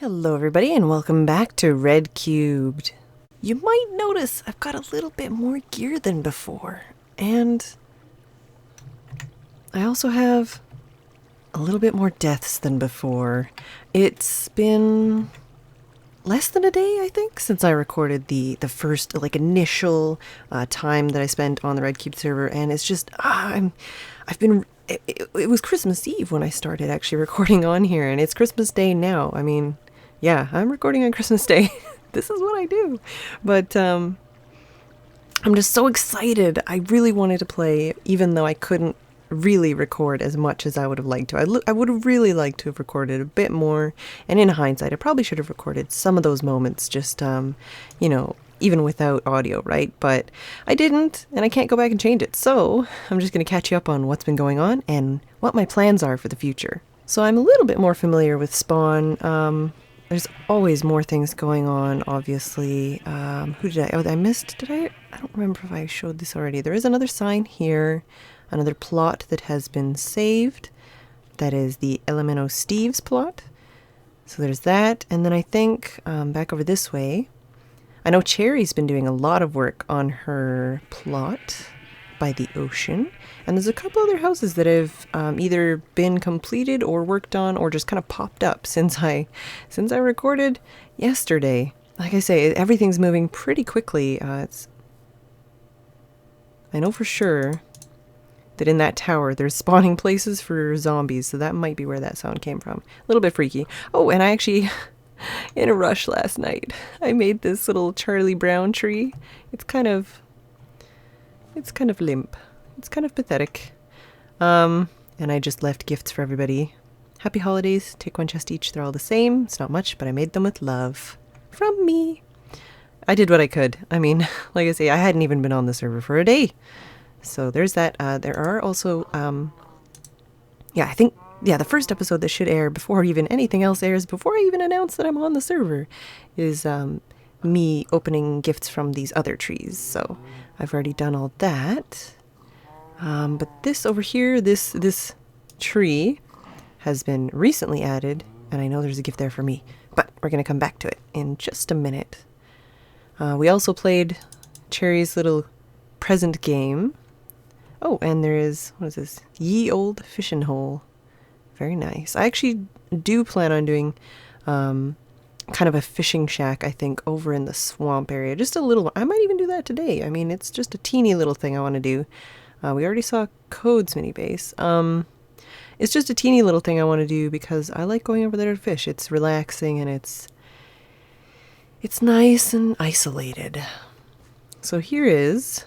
Hello everybody and welcome back to RedCubed. You might notice I've got a little bit more gear than before, and I also have a little bit more deaths than before. It's been less than a day, I think, since I recorded the first initial time that I spent on the RedCubed server, and it's just it was Christmas Eve when I started actually recording on here, and it's Christmas Day now. I mean, yeah, I'm recording on Christmas Day. This is what I do. But I'm just so excited. I really wanted to play, even though I couldn't really record as much as I would have liked to. I would have really liked to have recorded a bit more. And in hindsight, I probably should have recorded some of those moments just, even without audio, right? But I didn't, and I can't go back and change it. So I'm just going to catch you up on what's been going on and what my plans are for the future. So I'm a little bit more familiar with Spawn. There's always more things going on, obviously. Who did I missed? I don't remember if I showed this already. There is another sign here, another plot that has been saved. That is the Elemento Steve's plot. So there's that. And then I think back over this way, I know Cherry's been doing a lot of work on her plot by the ocean. And there's a couple other houses that have either been completed or worked on or just kind of popped up since I recorded yesterday. Like I say, everything's moving pretty quickly. I know for sure that in that tower there's spawning places for zombies, so that might be where that sound came from. A little bit freaky. Oh, and I actually, in a rush last night, I made this little Charlie Brown tree. It's kind of limp. It's kind of pathetic. And I just left gifts for everybody. Happy holidays. Take one chest each. They're all the same. It's not much, but I made them with love. From me. I did what I could. I mean, like I say, I hadn't even been on the server for a day. So there's that. There are also, the first episode that should air before even anything else airs, before I even announce that I'm on the server, is me opening gifts from these other trees. So I've already done all that. But this over here, this tree has been recently added, and I know there's a gift there for me, but we're going to come back to it in just a minute. We also played Cherry's little present game. Oh, and there is, what is this? Ye Old Fishing Hole. Very nice. I actually do plan on doing kind of a fishing shack, I think, over in the swamp area. Just a little one. I might even do that today. I mean, it's just a teeny little thing I want to do. We already saw Code's mini base. It's just a teeny little thing I want to do because I like going over there to fish. It's relaxing and it's nice and isolated. So here is,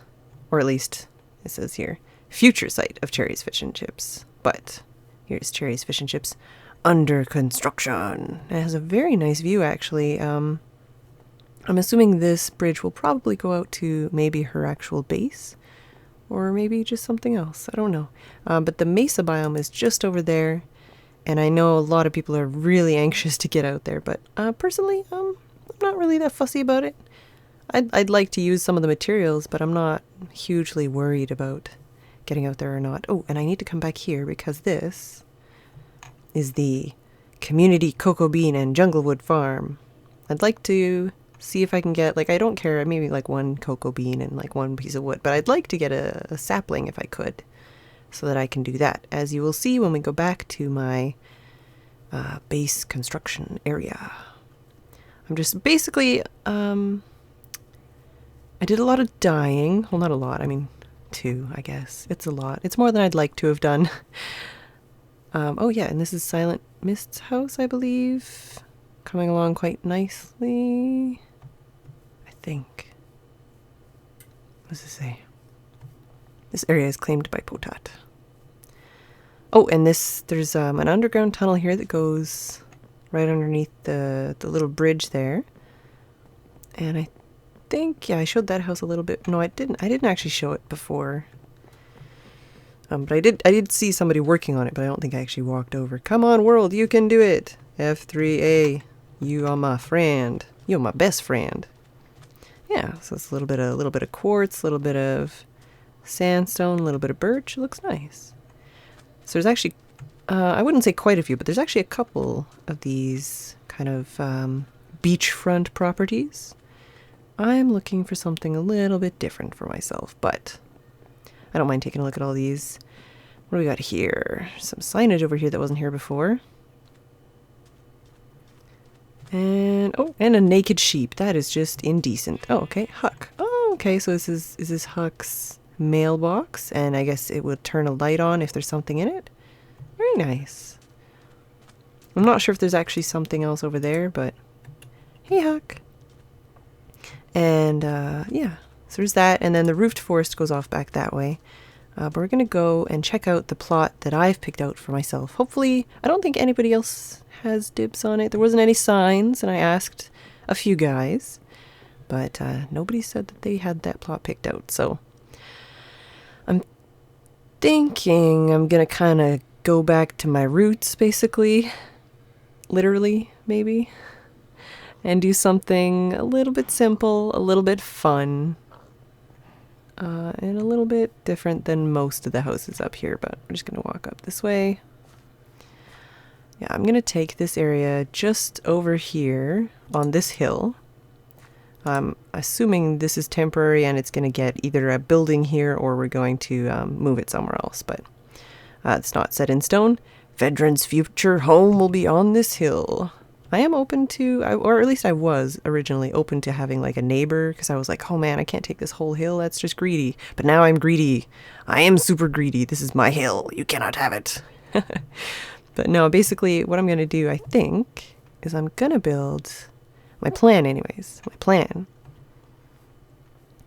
or at least it says here, future site of Cherry's Fish and Chips. But here's Cherry's Fish and Chips under construction. It has a very nice view, actually. I'm assuming this bridge will probably go out to maybe her actual base. Or maybe just something else. I don't know. But the mesa biome is just over there. And I know a lot of people are really anxious to get out there. But personally, I'm not really that fussy about it. I'd like to use some of the materials, but I'm not hugely worried about getting out there or not. Oh, and I need to come back here because this is the Community Cocoa Bean and Junglewood Farm. I'd like to see if I can get, I don't care, maybe one cocoa bean and one piece of wood, but I'd like to get a sapling if I could, so that I can do that, as you will see when we go back to my base construction area. I'm just basically, I did a lot of dyeing. Well, not a lot, I mean 2, I guess. It's a lot. It's more than I'd like to have done. Oh yeah, and this is SilentMyst's house, I believe. Coming along quite nicely, I think. What does it say? This area is claimed by Potat. Oh, and there's an underground tunnel here that goes right underneath the little bridge there. And I think, yeah, I showed that house a little bit. No, I didn't actually show it before. But I did see somebody working on it, but I don't think I actually walked over. Come on, world, you can do it. F3A. You are my friend. You're my best friend. Yeah, so it's a little bit of quartz, a little bit of sandstone, a little bit of birch. It looks nice. So there's actually, I wouldn't say quite a few, but there's actually a couple of these kind of beachfront properties. I'm looking for something a little bit different for myself, but I don't mind taking a look at all these. What do we got here? Some signage over here that wasn't here before. And, oh, and a naked sheep. That is just indecent. Oh, okay, Huck. Oh, okay, so is this Huck's mailbox? And I guess it would turn a light on if there's something in it. Very nice. I'm not sure if there's actually something else over there, but hey, Huck. And, yeah, so there's that. And then the roofed forest goes off back that way. But we're going to go and check out the plot that I've picked out for myself. Hopefully, I don't think anybody else has dibs on it. There wasn't any signs, and I asked a few guys, but nobody said that they had that plot picked out. So I'm thinking I'm going to kind of go back to my roots, basically, literally, maybe, and do something a little bit simple, a little bit fun, and a little bit different than most of the houses up here, but I'm just going to walk up this way. Yeah, I'm going to take this area just over here on this hill. I'm assuming this is temporary and it's going to get either a building here or we're going to move it somewhere else, but it's not set in stone. Phedran's future home will be on this hill. I am open to, or at least I was originally open to having like a neighbor, because I was like, oh man, I can't take this whole hill. That's just greedy. But now I'm greedy. I am super greedy. This is my hill. You cannot have it. But no, basically what I'm going to do, I think, is I'm going to build my plan anyways. My plan.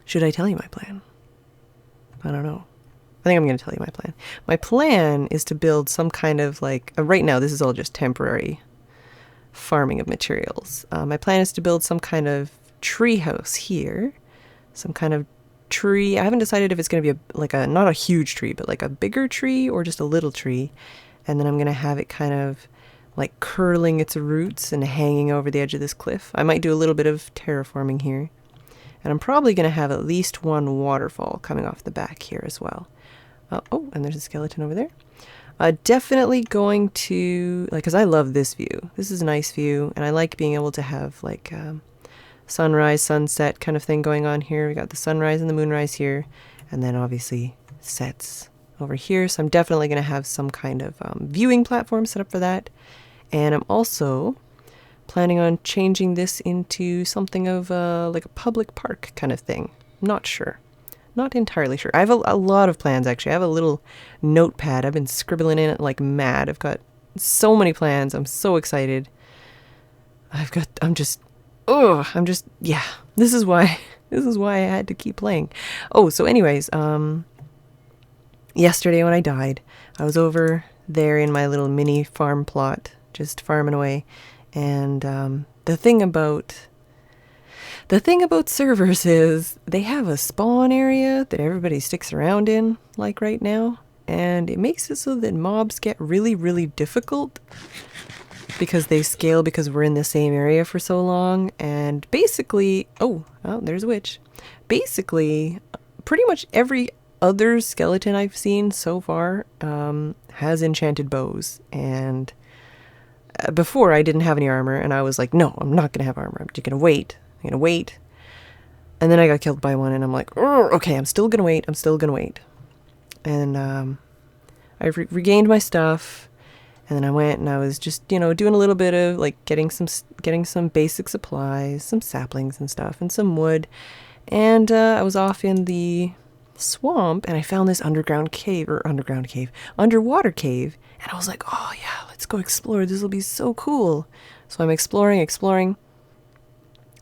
Should I tell you my plan? I don't know. I think I'm going to tell you my plan. My plan is to build some kind of like, right now this is all just temporary farming of materials. My plan is to build some kind of tree house here. Some kind of tree. I haven't decided if it's going to be not a huge tree, but like a bigger tree or just a little tree. And then I'm going to have it kind of like curling its roots and hanging over the edge of this cliff. I might do a little bit of terraforming here. And I'm probably going to have at least one waterfall coming off the back here as well. Oh, and there's a skeleton over there. Definitely going to, because I love this view. This is a nice view, and I like being able to have like sunrise, sunset kind of thing going on here. We got the sunrise and the moonrise here, and then obviously sets over here. So I'm definitely going to have some kind of viewing platform set up for that. And I'm also planning on changing this into something of like a public park kind of thing. I'm not sure. Not entirely sure. I have a lot of plans, actually. I have a little notepad. I've been scribbling in it like mad. I've got so many plans. I'm so excited. Yeah. This is why I had to keep playing. Oh, so anyways, yesterday when I died, I was over there in my little mini farm plot, just farming away. And the thing about servers is they have a spawn area that everybody sticks around in, like right now, and it makes it so that mobs get really, really difficult because they scale because we're in the same area for so long. And basically, oh, there's a witch. Basically, pretty much every other skeleton I've seen so far has enchanted bows. And before I didn't have any armor, and I was like, no, I'm not going to have armor. I'm just going to wait. I'm going to wait. And then I got killed by one, and I'm like, okay, I'm still going to wait. And I regained my stuff, and then I went and I was just, doing a little bit of like getting some basic supplies, some saplings and stuff, and some wood. And I was off in the swamp, and I found this underwater cave. And I was like, oh yeah, let's go explore. This will be so cool. So I'm exploring.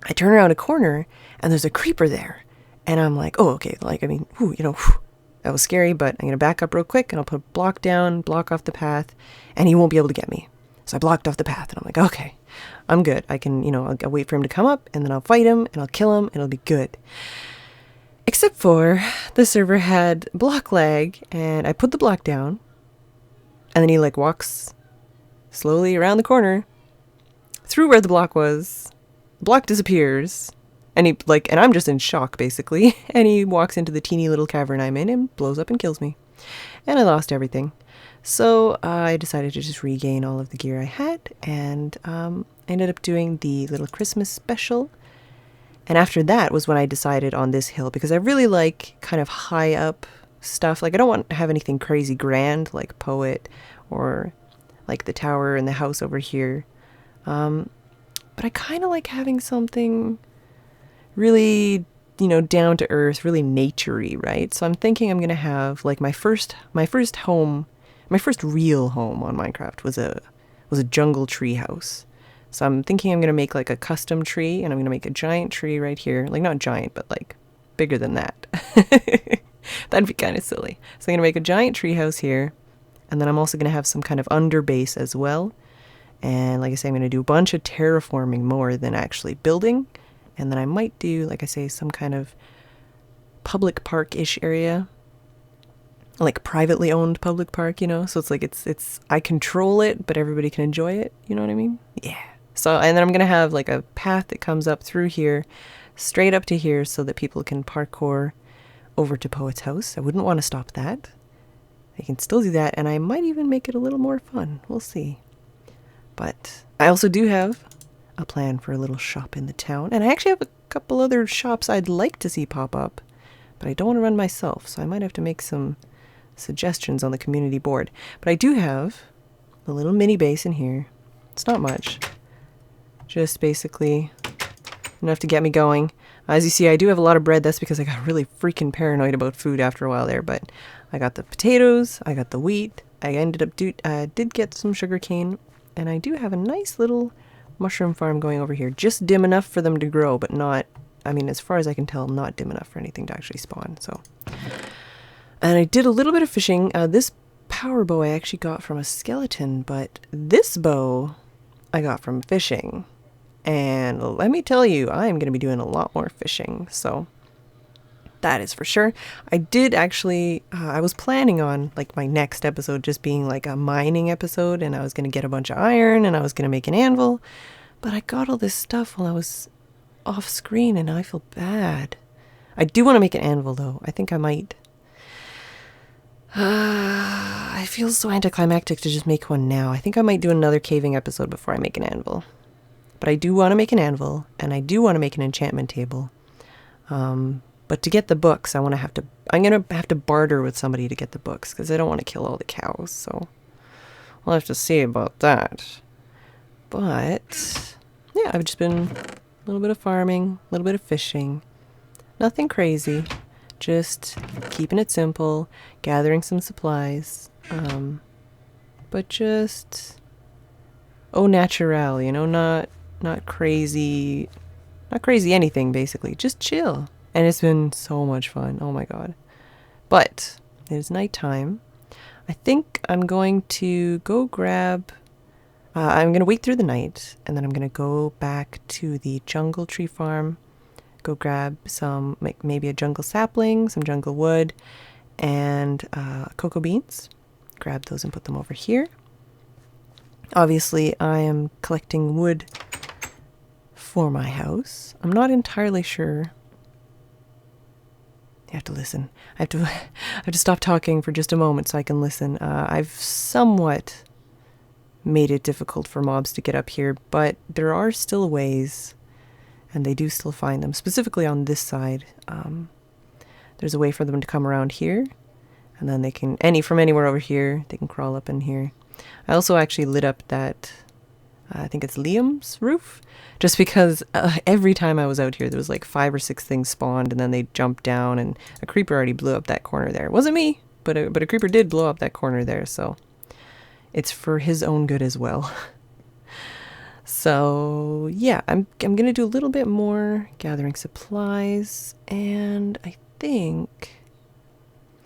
I turn around a corner and there's a creeper there. And I'm like, oh, okay. That was scary, but I'm going to back up real quick and I'll put a block down, block off the path, and he won't be able to get me. So I blocked off the path and I'm like, okay, I'm good. I can, I'll wait for him to come up and then I'll fight him and I'll kill him and it'll be good. Except for the server had block lag and I put the block down and then he like walks slowly around the corner through where the block was. The block disappears and and I'm just in shock basically. And he walks into the teeny little cavern I'm in and blows up and kills me. and I lost everything. So I decided to just regain all of the gear I had, and I ended up doing the little Christmas special. And after that was when I decided on this hill, because I really like kind of high up stuff. Like, I don't want to have anything crazy grand like Poet or like the tower and the house over here. But I kind of like having something really, down to earth, really naturey, right? So I'm thinking I'm going to have like my first home, my first real home on Minecraft was a jungle tree house. So I'm thinking I'm going to make like a custom tree, and I'm going to make a giant tree right here. Like, not giant, but like bigger than that. That'd be kind of silly. So I'm going to make a giant tree house here. And then I'm also going to have some kind of underbase as well. And like I say, I'm going to do a bunch of terraforming more than actually building. And then I might do, like I say, some kind of public park-ish area. Like privately owned public park, So it's like, it's I control it, but everybody can enjoy it. You know what I mean? Yeah. So, and then I'm going to have like a path that comes up through here, straight up to here, so that people can parkour over to Poet's house. I wouldn't want to stop that. I can still do that, and I might even make it a little more fun. We'll see. But I also do have a plan for a little shop in the town, and I actually have a couple other shops I'd like to see pop up, but I don't want to run myself, so I might have to make some suggestions on the community board. But I do have a little mini base in here. It's not much. Just basically enough to get me going. As you see, I do have a lot of bread. That's because I got really freaking paranoid about food after a while there. But I got the potatoes, I got the wheat, I ended up did get some sugar cane, and I do have a nice little mushroom farm going over here. Just dim enough for them to grow, but not, I mean, as far as I can tell, not dim enough for anything to actually spawn. So, and I did a little bit of fishing. This power bow I actually got from a skeleton, but this bow I got from fishing. And let me tell you, I am going to be doing a lot more fishing, so that is for sure. I did actually, I was planning on like my next episode just being like a mining episode, and I was going to get a bunch of iron, and I was going to make an anvil, but I got all this stuff while I was off screen, and now I feel bad. I do want to make an anvil though. I think I might. I feel so anticlimactic to just make one now. I think I might do another caving episode before I make an anvil. But I do want to make an anvil, and I do want to make an enchantment table. But to get the books, I'm going to have to barter with somebody to get the books, because I don't want to kill all the cows, so we'll have to see about that. But, yeah, I've just been a little bit of farming, a little bit of fishing. Nothing crazy, just keeping it simple, gathering some supplies, but just au naturel, not crazy anything, basically. Just chill. And it's been so much fun. Oh my god. But it is nighttime. I think I'm going to go grab... I'm going to wait through the night, and then I'm going to go back to the jungle tree farm, go grab some, maybe a jungle sapling, some jungle wood, and cocoa beans. Grab those and put them over here. Obviously, I am collecting wood for my house. I'm not entirely sure. You have to listen. I have to stop talking for just a moment so I can listen. I've somewhat made it difficult for mobs to get up here, but there are still ways, and they do still find them. Specifically on this side, there's a way for them to come around here, and then they can, from anywhere over here, they can crawl up in here. I also actually lit up that, I think it's Liam's roof, just because every time I was out here, there was like 5 or 6 things spawned, and then they jumped down, and a creeper already blew up that corner there. It wasn't me, but a creeper did blow up that corner there, so it's for his own good as well. So yeah, I'm gonna do a little bit more gathering supplies, and I think,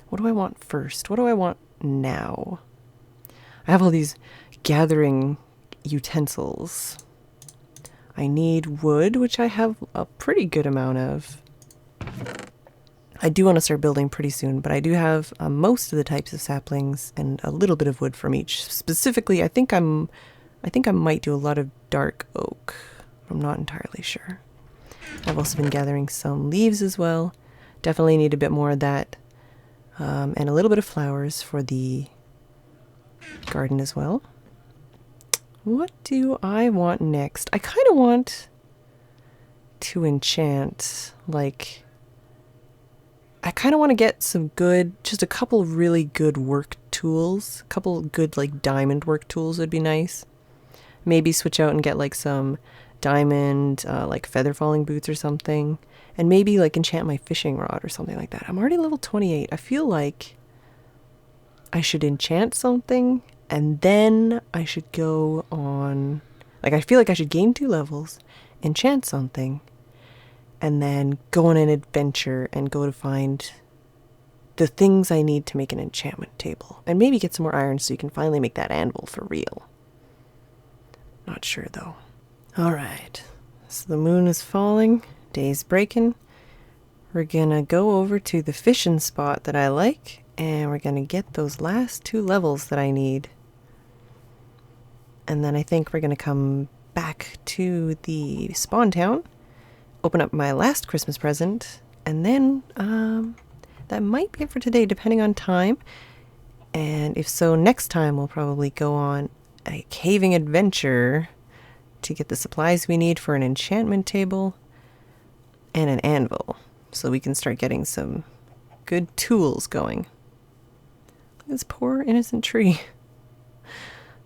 what do I want first? What do I want now? I have all these gathering utensils. I need wood, which I have a pretty good amount of. I do want to start building pretty soon, but I do have most of the types of saplings and a little bit of wood from each. Specifically, I think I might do a lot of dark oak. I'm not entirely sure. I've also been gathering some leaves as well. Definitely need a bit more of that And a little bit of flowers for the garden as well. What do I want next? I kind of want to enchant, like, I kind of want to get some good, just a couple really good work tools. A couple good, like, diamond work tools would be nice. Maybe switch out and get, like, some diamond, like, feather falling boots or something. And maybe, like, enchant my fishing rod or something like that. I'm already level 28. I feel like I should enchant something, and then I should go on... Like, I feel like I should gain 2 levels, enchant something, and then go on an adventure and go to find the things I need to make an enchantment table. And maybe get some more iron so you can finally make that anvil for real. Not sure, though. Alright, so the moon is falling, day's breaking. We're gonna go over to the fishing spot that I like, and we're gonna get those last 2 levels that I need. And then I think we're gonna come back to the spawn town, open up my last Christmas present, and then that might be it for today, depending on time. And if so, next time we'll probably go on a caving adventure to get the supplies we need for an enchantment table and an anvil, so we can start getting some good tools going. Look at this poor innocent tree.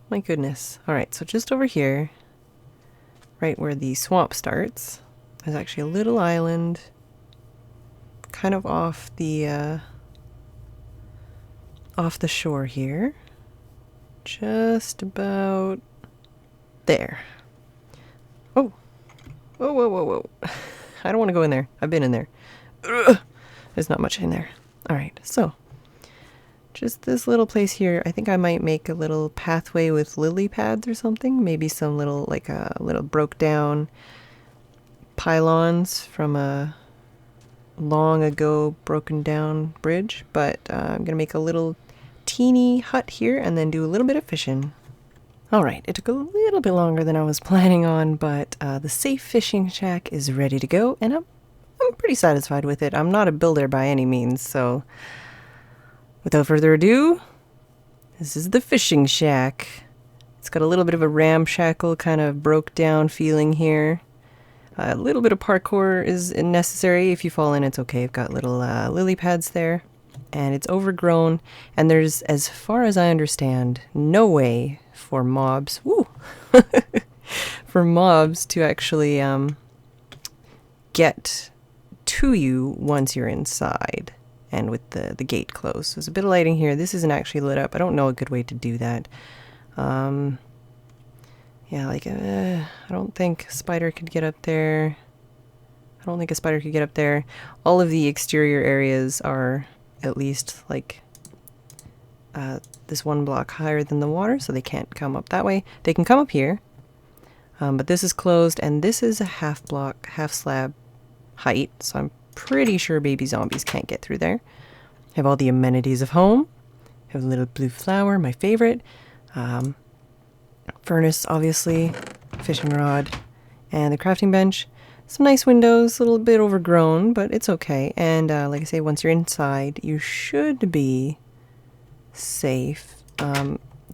My goodness. Alright, so just over here, right where the swamp starts, there's actually a little island kind of off the shore here. Just about there. Oh. Whoa, whoa, whoa, whoa. I don't want to go in there. I've been in there. Ugh. There's not much in there. Alright, so just this little place here. I think I might make a little pathway with lily pads or something. Maybe some little, like a little broke down pylons from a long ago broken down bridge. But I'm going to make a little teeny hut here and then do a little bit of fishing. Alright, it took a little bit longer than I was planning on, but the safe fishing shack is ready to go, and I'm pretty satisfied with it. I'm not a builder by any means, so without further ado, this is the fishing shack. It's got a little bit of a ramshackle, kind of broke down feeling here. A little bit of parkour is necessary. If you fall in, it's okay. I've got little lily pads there, and it's overgrown, and there's, as far as I understand, no way for mobs, for mobs to actually get to you once you're inside and with the gate closed. So there's a bit of lighting here. This isn't actually lit up. I don't know a good way to do that. Yeah, like I don't think a spider could get up there. I don't think a spider could get up there. All of the exterior areas are at least like this 1 block higher than the water, so they can't come up that way. They can come up here, but this is closed, and this is a half slab height, so I'm pretty sure baby zombies can't get through there. Have all the amenities of home. Have a little blue flower, my favorite. Furnace, obviously. Fishing rod. And the crafting bench. Some nice windows, a little bit overgrown, but it's okay. And like I say, once you're inside, you should be safe.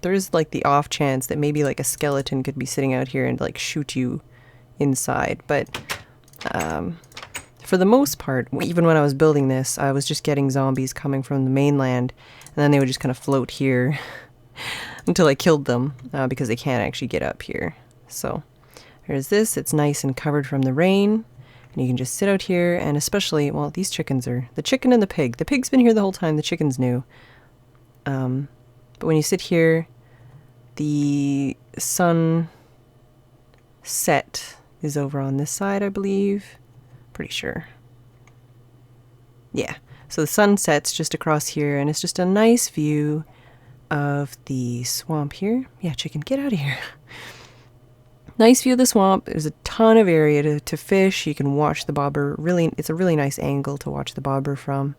There's like the off chance that maybe like a skeleton could be sitting out here and like shoot you inside, but for the most part, even when I was building this, I was just getting zombies coming from the mainland, and then they would just kind of float here until I killed them, because they can't actually get up here. So there's this. It's nice and covered from the rain, and you can just sit out here, and especially, well, these chickens are, the chicken and the pig. The pig's been here the whole time, the chicken's new. But when you sit here, the sun set is over on this side, I believe. Pretty sure. Yeah, so the sun sets just across here, and it's just a nice view of the swamp here. Yeah, chicken, get out of here. Nice view of the swamp. There's a ton of area to fish. You can watch the bobber. Really, it's a really nice angle to watch the bobber from.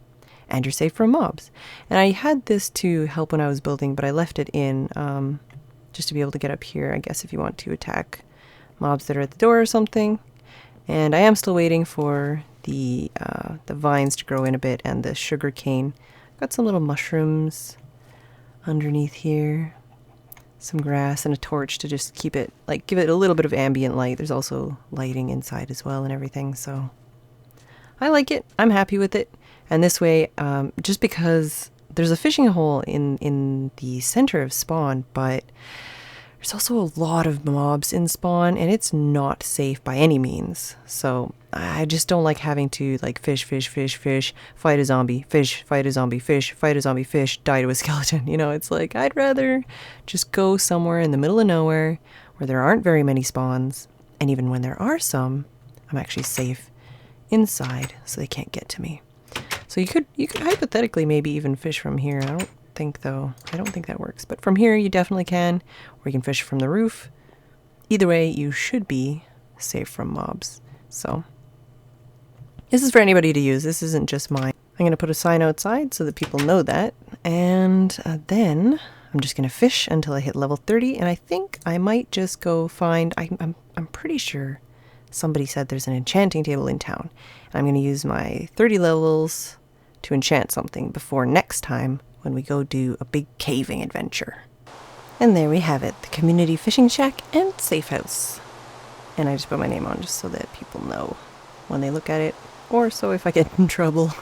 And you're safe from mobs. And I had this to help when I was building, but I left it in just to be able to get up here, I guess, if you want to attack mobs that are at the door or something. And I am still waiting for the vines to grow in a bit and the sugar cane. Got some little mushrooms underneath here. Some grass and a torch to just keep it, like, give it a little bit of ambient light. There's also lighting inside as well and everything, so I like it. I'm happy with it. And this way, just because there's a fishing hole in the center of spawn, but there's also a lot of mobs in spawn, and it's not safe by any means. So I just don't like having to, like, fish, fight a zombie, fish, fight a zombie, fish, fight a zombie, fish, die to a skeleton. You know, it's like, I'd rather just go somewhere in the middle of nowhere where there aren't very many spawns, and even when there are some, I'm actually safe inside, so they can't get to me. So you could hypothetically maybe even fish from here. I don't think that works, but from here you definitely can, or you can fish from the roof. Either way, you should be safe from mobs. So this is for anybody to use. This isn't just mine. I'm going to put a sign outside so that people know that, and then I'm just going to fish until I hit level 30, and I think I might just go find, I'm pretty sure somebody said there's an enchanting table in town, and I'm going to use my 30 levels to enchant something before next time when we go do a big caving adventure. And there we have it, the community fishing shack and safe house. And I just put my name on just so that people know when they look at it, or so if I get in trouble.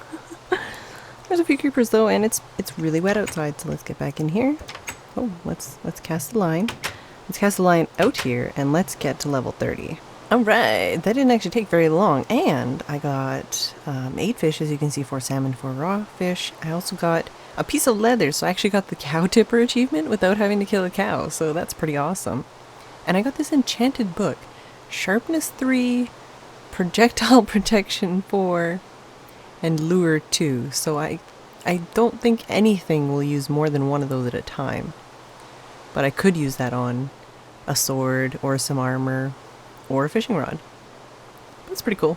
There's a few creepers though, and it's really wet outside, so let's get back in here. Oh, let's cast the line. Let's cast the line out here, and let's get to level 30. Alright, that didn't actually take very long, and I got 8 fish, as you can see, 4 salmon, 4 raw fish. I also got a piece of leather, so I actually got the cow tipper achievement without having to kill a cow, so that's pretty awesome. And I got this enchanted book, Sharpness 3, Projectile Protection 4, and Lure 2, so I don't think anything will use more than one of those at a time. But I could use that on a sword, or some armor, or a fishing rod. That's pretty cool.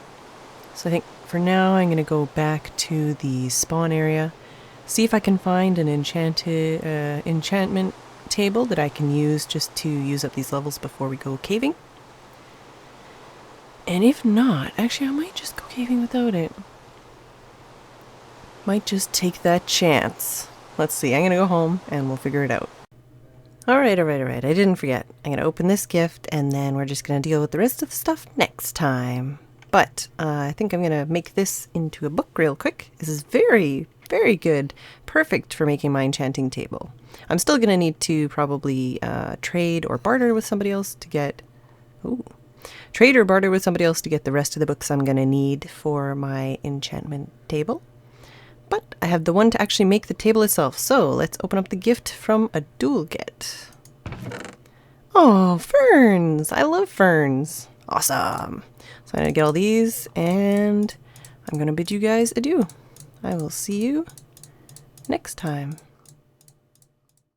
So I think for now I'm going to go back to the spawn area, see if I can find an enchantment table that I can use just to use up these levels before we go caving. And if not, actually I might just go caving without it. Might just take that chance. Let's see, I'm going to go home and we'll figure it out. Alright, I didn't forget. I'm going to open this gift, and then we're just going to deal with the rest of the stuff next time. But I think I'm going to make this into a book real quick. This is very, very good. Perfect for making my enchanting table. I'm still going to need to probably trade or barter with somebody else to get... Trade or barter with somebody else to get the rest of the books I'm going to need for my enchantment table. But I have the one to actually make the table itself, so let's open up the gift from a dual get. Oh, ferns! I love ferns! Awesome! So I'm going to get all these, and I'm going to bid you guys adieu. I will see you next time.